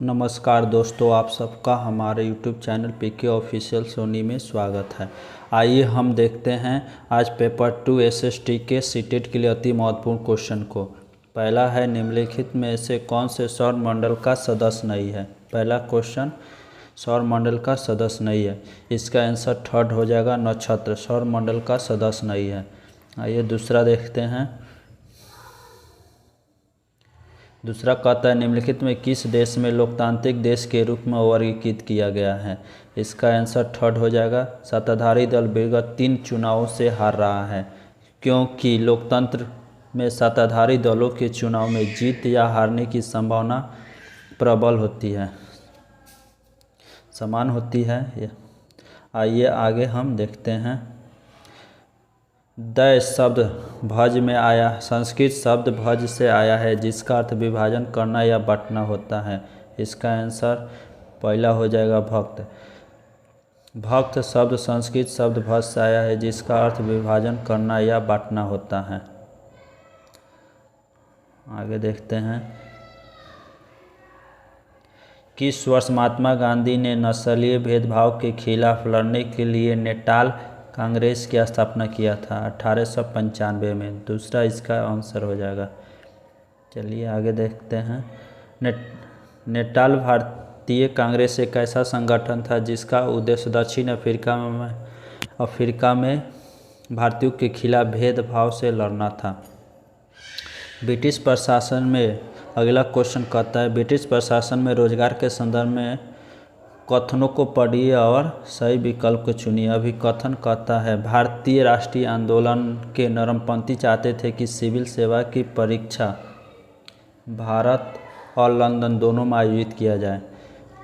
नमस्कार दोस्तों, आप सबका हमारे YouTube channel PK official Soni में स्वागत है। आइए हम देखते हैं आज पेपर 2 एसएसटी के सीटेट के लिए अति महत्वपूर्ण क्वेश्चन को। पहला है, निम्नलिखित में से कौन से सौर मंडल का सदस्य नहीं है। पहला क्वेश्चन, सौर मंडल का सदस्य नहीं है, इसका आंसर थर्ड हो जाएगा नक्षत्र सौर मंडल का सदस्य नहीं है। आइए दूसरा देखते हैं। दूसरा कहता है, निम्नलिखित में किस देश में लोकतांत्रिक देश के रूप में वर्गीकृत किया गया है। इसका आंसर थर्ड हो जाएगा सत्ताधारी दल विगत 3 चुनावों से हार रहा है, क्योंकि लोकतंत्र में सत्ताधारी दलों के चुनाव में जीत या हारने की संभावना प्रबल होती है, समान होती है। आइए आगे हम देखते हैं। दै शब्द भज में आया, संस्कृत शब्द भज से आया है, जिसका अर्थ विभाजन करना या बांटना होता है। इसका आंसर पहला हो जाएगा भक्त। भक्त शब्द संस्कृत शब्द भज से आया है, जिसका अर्थ विभाजन करना या बांटना होता है। आगे देखते हैं। किस वर्ष महात्मा गांधी ने नस्लीय भेदभाव के खिलाफ लड़ने के लिए नेटाल कांग्रेस की स्थापना किया था। 1895 में। दूसरा इसका आंसर हो जाएगा। चलिए आगे देखते हैं। नेटाल भारतीय कांग्रेस एक ऐसा संगठन था जिसका उद्देश्य दक्षिण अफ्रीका में भारतीयों के खिलाफ भेदभाव से लड़ना था। ब्रिटिश प्रशासन में, अगला क्वेश्चन कहता है, ब्रिटिश प्रशासन में रोजगार के संदर्भ में कथनों को पढ़िए और सही विकल्प को चुनिए। अभी कथन कहता है, भारतीय राष्ट्रीय आंदोलन के नरमपंथी चाहते थे कि सिविल सेवा की परीक्षा भारत और लंदन दोनों में आयोजित किया जाए।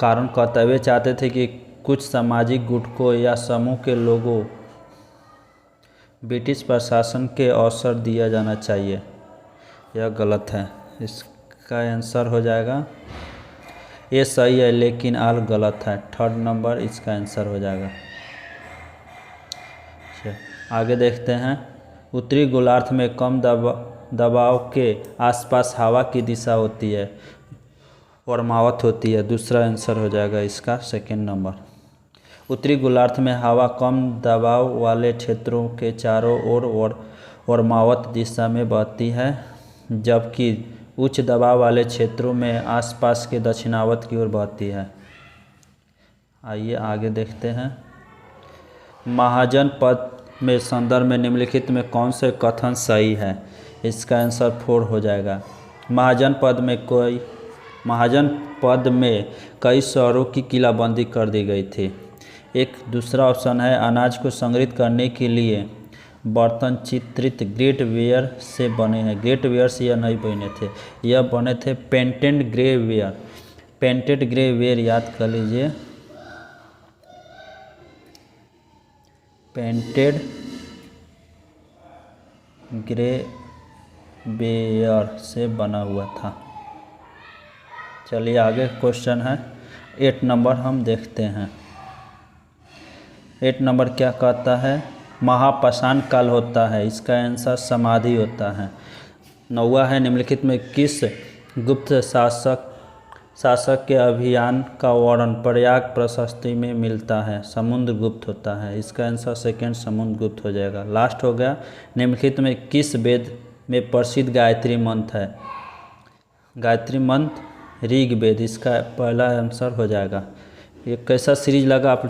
कारण कहता है, वे चाहते थे कि कुछ सामाजिक गुटों या समूह के लोगों ब्रिटिश प्रशासन के अवसर दिया जाना चाहिए। यह गलत है। इसका आंसर हो जाएगा, ये सही है लेकिन आल गलत है। थर्ड नंबर इसका आंसर हो जाएगा। आगे देखते हैं। उत्तरी गोलार्ध में कम दबाव के आसपास हवा की दिशा होती है, वर्मावत होती है। दूसरा आंसर हो जाएगा इसका सेकंड नंबर। उत्तरी गोलार्ध में हवा कम दबाव वाले क्षेत्रों के चारों ओर वर्मावत दिशा में बहती है, जबकि उच्च दबाव वाले क्षेत्रों में आसपास के दक्षिणावर्त की ओर बहती है। आइए आगे देखते हैं। महाजन पद में संदर्भ में निम्नलिखित में कौन से कथन सही है। इसका आंसर 4 हो जाएगा। महाजन पद में कई शहरों की किलाबंदी कर दी गई थी। एक दूसरा ऑप्शन है, अनाज को संग्रहित करने के लिए बर्तन चित्रित ग्रेट वेयर से बने हैं। ग्रेट वेयर से यह नहीं बने थे, यह बने थे painted grey ware. Painted grey ware याद कर लीजिए, पेंटेड ग्रे वेयर से बना हुआ था। चलिए आगे क्वेश्चन है 8 नंबर हम देखते हैं। 8 नंबर क्या कहता है, महापाषाण काल होता है। इसका आंसर समाधि होता है। 9वां है, निम्नलिखित में किस गुप्त शासक के अभियान का वर्णन प्रयाग प्रशस्ति में मिलता है। समुद्रगुप्त होता है। इसका आंसर सेकंड समुद्रगुप्त हो जाएगा। लास्ट हो गया, निम्नलिखित में किस वेद में प्रसिद्ध गायत्री मंत्र है। गायत्री मंत्र ऋग्वेद। इसका पहला आंसर हो जाएगा। ये कैसा सीरीज लगा आप